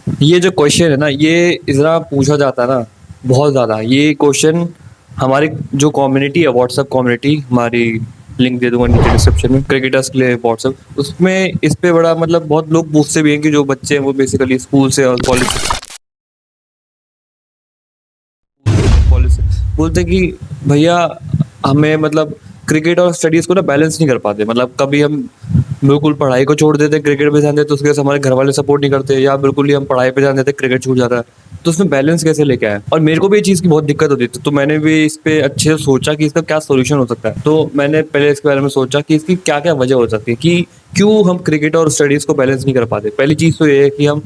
ये जो क्वेश्चन है ना, ये ज़रा पूछा जाता है ना, बहुत ज़्यादा। ये क्वेश्चन हमारी जो कम्युनिटी है, व्हाट्सएप कम्युनिटी हमारी, लिंक दे दूँगा नीचे डिस्क्रिप्शन में, क्रिकेटर्स के लिए व्हाट्सएप, उसमें इस पे बड़ा मतलब बहुत लोग पूछते भी हैं कि जो बच्चे हैं वो बेसिकली स्कूल से और कॉलेज से बोलते हैं कि भैया हमें मतलब क्रिकेट और स्टडीज़ को ना बैलेंस नहीं कर पाते। मतलब कभी हम बिल्कुल पढ़ाई को छोड़ देते हैं, क्रिकेट पे ध्यान देते हैं, उसकी वजह से हमारे घर वाले सपोर्ट नहीं करते, या बिल्कुल ही हम पढ़ाई पे ध्यान देते हैं, क्रिकेट छूट जाता है। तो उसमें बैलेंस कैसे लेके आएँ? और मेरे को भी ये चीज़ की बहुत दिक्कत होती थी, तो मैंने भी इस पे अच्छे से सोचा कि इसका क्या सॉल्यूशन हो सकता है। तो मैंने पहले इसके बारे में सोचा कि इसकी क्या-क्या वजह हो सकती है कि क्यों हम क्रिकेट और स्टडीज़ को बैलेंस नहीं कर पाते। पहली चीज़ तो ये है कि हम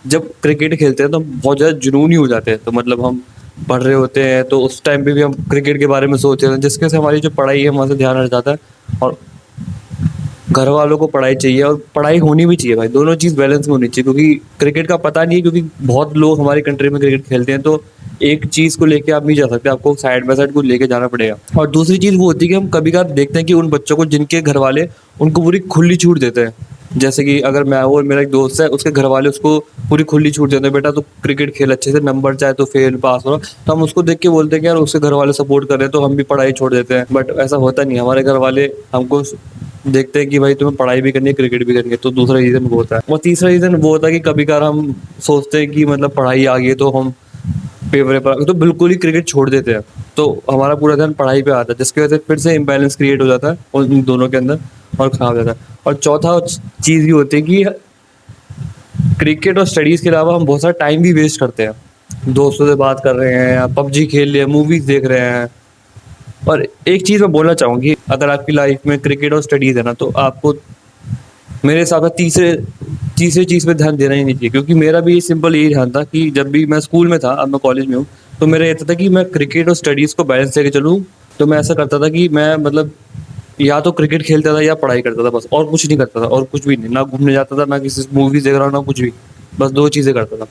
जब क्रिकेट खेलते हैं तो हम बहुत ज़्यादा जुनूनी हो जाते हैं। तो मतलब हम पढ़ रहे होते हैं तो उस टाइम पे भी हम क्रिकेट के बारे में सोच रहे हैं, जिसकी वजह से हमारी जो पढ़ाई है वहाँ से ध्यान हट जाता है, और घर वालों को पढ़ाई चाहिए और पढ़ाई होनी भी चाहिए भाई, दोनों चीज़ बैलेंस में होनी चाहिए। क्योंकि क्रिकेट का पता नहीं है, क्योंकि बहुत लोग हमारी कंट्री में क्रिकेट खेलते हैं, तो एक चीज़ को लेके आप नहीं जा सकते, आपको साइड बाय साइड कुछ लेके जाना पड़ेगा। और दूसरी चीज़ वो होती है कि हम कभी-कभार देखते हैं कि उन बच्चों को जिनके घर वाले उनको पूरी खुली छूट देते हैं। जैसे कि अगर मैं हूँ और मेरा एक दोस्त है, उसके घर वाले उसको पूरी खुली छूट देते हैं, बेटा तू क्रिकेट खेल अच्छे से, नंबर चाहे तो फेल पास हो। तो हम उसको देख के बोलते हैं कि यार उसके घर वाले सपोर्ट कर रहे हैं तो हम भी पढ़ाई छोड़ देते हैं। बट ऐसा होता नहीं है, हमारे घर वाले हमको देखते हैं कि भाई तुम्हें पढ़ाई भी करनी है, क्रिकेट भी करनी है। तो दूसरा रीज़न वो होता है, और तीसरा रीज़न वो होता है कि कभी-कभार हम सोचते हैं कि मतलब पढ़ाई आ गई है तो हम पेपर पर तो बिल्कुल ही क्रिकेट छोड़ देते हैं। तो हमारा पूरा ध्यान पढ़ाई पे आता है, जिसकी वजह से फिर से इम्बैलेंस क्रिएट हो जाता है और इन दोनों के अंदर, और खराब हो जाता है। और चौथा चीज़ ये होती है कि क्रिकेट और स्टडीज़ के अलावा हम बहुत सारा टाइम भी वेस्ट करते हैं। दोस्तों से बात कर रहे हैं, या पबजी खेल रहे हैं, मूवीज़ देख रहे हैं। और एक चीज़ मैं बोलना चाहूँगा कि अगर आपकी लाइफ में क्रिकेट और स्टडीज़ है ना, तो आपको मेरे हिसाब से तीसरे तीसरी चीज़ पे ध्यान देना ही नहीं चाहिए। क्योंकि मेरा भी सिंपल यही ध्यान था कि जब भी मैं स्कूल में था, अब मैं कॉलेज में हूँ, तो मेरा ये था कि मैं क्रिकेट और स्टडीज़ को बैलेंस लेके चलूँ। तो मैं ऐसा करता था कि मैं मतलब या तो क्रिकेट खेलता था या पढ़ाई करता था, बस और कुछ नहीं करता था, और कुछ भी नहीं। ना घूमने जाता था, ना किसी मूवीज़ देख रहा हूँ, ना कुछ भी। बस 2 चीज़ें करता था।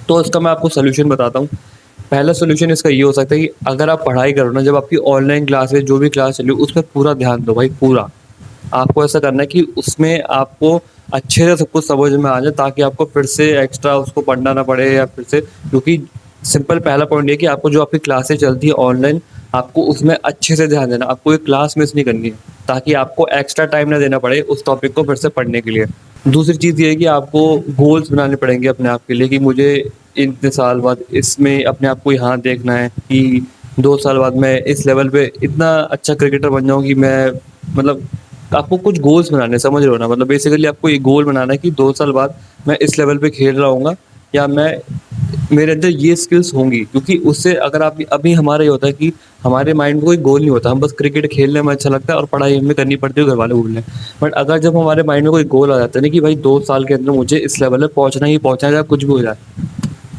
तो इसका मैं आपको सॉल्यूशन बताता हूँ। पहला सॉल्यूशन इसका ये हो सकता है कि अगर आप पढ़ाई करो ना, जब आपकी ऑनलाइन क्लासेस जो भी क्लास चल रही है, उसपे पूरा ध्यान दो भाई, पूरा। आपको ऐसा करना है कि उसमें आपको अच्छे से सब कुछ समझ में आ जाए, ताकि आपको फिर से एक्स्ट्रा उसको पढ़ना ना पड़े, या फिर से, क्योंकि सिंपल पहला पॉइंट ये है कि आपको जो आपकी क्लासें चलती है ऑनलाइन, आपको उसमें अच्छे से ध्यान देना, आपको एक क्लास मिस नहीं करनी है, ताकि आपको एक्स्ट्रा टाइम ना देना पड़े उस टॉपिक को फिर से पढ़ने के लिए। दूसरी चीज़ ये है कि आपको गोल्स बनाने पड़ेंगे अपने आप के लिए, कि मुझे इतने साल बाद इसमें अपने आप को यहाँ देखना है, कि 2 साल बाद मैं इस लेवल पे इतना अच्छा क्रिकेटर बन जाऊँ कि मैं मतलब, आपको कुछ गोल्स बनाने हैं, समझ रहे हो ना? मतलब बेसिकली आपको एक गोल बनाना है कि 2 साल बाद मैं इस लेवल पे खेल रहा हूँगा, या मैं मेरे अंदर ये स्किल्स होंगी। क्योंकि उससे अगर आप अभी हमारा ये होता है कि हमारे माइंड में कोई गोल नहीं होता, हम बस क्रिकेट खेलने में अच्छा लगता है और पढ़ाई हमें करनी पड़ती है, घर वाले बोल रहे हैं। बट अगर जब हमारे माइंड में कोई गोल आ जाता है ना कि भाई 2 साल के अंदर मुझे इस लेवल पे पहुँचना ही पहुँचना है, चाहे कुछ भी हो जाए,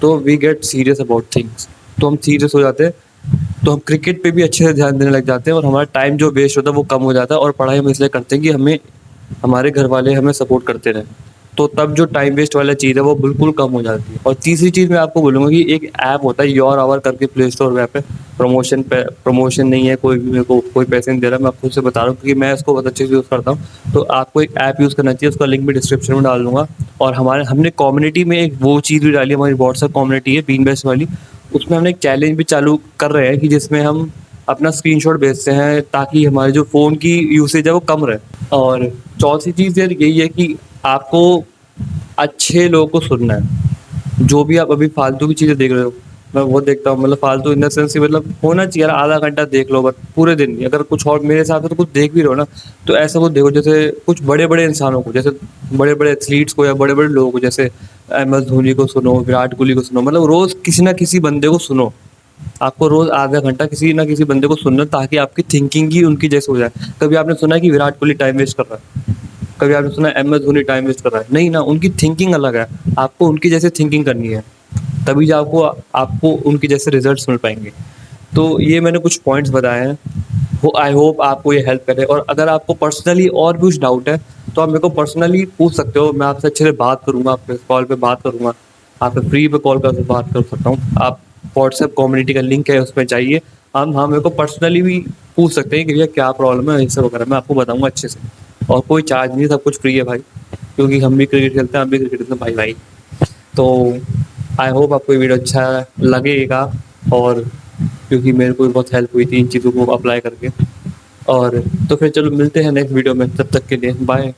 तो we get serious about things. तो हम सीरियस हो जाते हैं, तो हम क्रिकेट पे भी अच्छे से ध्यान देने लग जाते हैं, और हमारा टाइम जो वेस्ट होता है वो कम हो जाता है, और पढ़ाई हम इसलिए करते हैं कि हमें हमारे घर वाले हमें सपोर्ट करते रहें। तो तब जो टाइम वेस्ट वाला चीज़ है वो बिल्कुल कम हो जाती है। और तीसरी चीज़ मैं आपको बोलूँगा कि एक ऐप होता है योर आवर करके, प्ले स्टोर ऐप है। प्रमोशन नहीं है, कोई भी मेरे को कोई पैसे नहीं दे रहा, मैं खुद से बता रहा हूँ क्योंकि मैं इसको बहुत अच्छे से यूज़ करता हूँ। तो आपको एक ऐप यूज़ करना चाहिए, उसका लिंक भी डिस्क्रिप्शन में डाल दूँगा। और हमने कम्युनिटी में एक वो चीज़ भी डाली है, हमारी व्हाट्सएप कम्युनिटी है बीन बेस्ट वाली। उसमें हमने एक चैलेंज भी चालू कर रहे हैं कि जिसमें हम अपना स्क्रीनशॉट भेजते हैं, ताकि हमारे जो फ़ोन की यूसेज है वो कम रहे। और चौथी चीज़ यार यही है कि आपको अच्छे लोगों को सुनना है। जो भी आप अभी फालतू की चीज़ें देख रहे हो, मैं वो देखता हूँ, मतलब फालतू इन द सेंस कि मतलब होना चाहिए यार, आधा घंटा देख लो बस पूरे दिन में। अगर कुछ और मेरे हिसाब से तो कुछ देख भी रहे हो ना, तो ऐसा कुछ देखो जैसे कुछ बड़े-बड़े इंसानों को, जैसे बड़े-बड़े एथलीट्स को या बड़े-बड़े लोगों को, जैसे MS धोनी को सुनो, विराट कोहली को सुनो। मतलब रोज़ किसी ना किसी बंदे को सुनो। आपको रोज़ आधा घंटा किसी ना किसी बंदे को सुनना, ताकि आपकी थिंकिंग ही उनकी जैसे हो जाए। कभी आपने सुना है कि विराट कोहली टाइम वेस्ट कर रहा है? कभी आपने सुना है MS धोनी टाइम वेस्ट कर रहा है? नहीं ना, उनकी थिंकिंग अलग है। आपको उनकी जैसे थिंकिंग करनी है, तभी जा आपको आपको उनके जैसे रिज़ल्ट्स मिल पाएँगे। तो ये मैंने कुछ पॉइंट्स बताए हैं, वो आई होप आपको ये हेल्प करे। और अगर आपको पर्सनली और भी कुछ डाउट है, तो आप मेरे को पर्सनली पूछ सकते हो, मैं आपसे अच्छे से बात करूँगा, आपके कॉल पे बात करूँगा। आपको फ्री पे कॉल करके बात कर सकता हूँ। आप व्हाट्सएप कम्युनिटी का लिंक है, उसमें जाइए। हम हाँ, मेरे को पर्सनली भी पूछ सकते हैं कि भैया क्या प्रॉब्लम है, ये सब वगैरह मैं आपको बताऊँगा अच्छे से। और कोई चार्ज नहीं है, सब कुछ फ्री है भाई, क्योंकि हम भी क्रिकेट खेलते हैं, आप भी क्रिकेट खेलते हैं भाई भाई। तो आई होप आपको ये वीडियो अच्छा लगेगा, और क्योंकि मेरे को भी बहुत हेल्प हुई थी इन चीज़ों को अप्लाई करके। और तो फिर चलो मिलते हैं नेक्स्ट वीडियो में, तब तक के लिए बाय।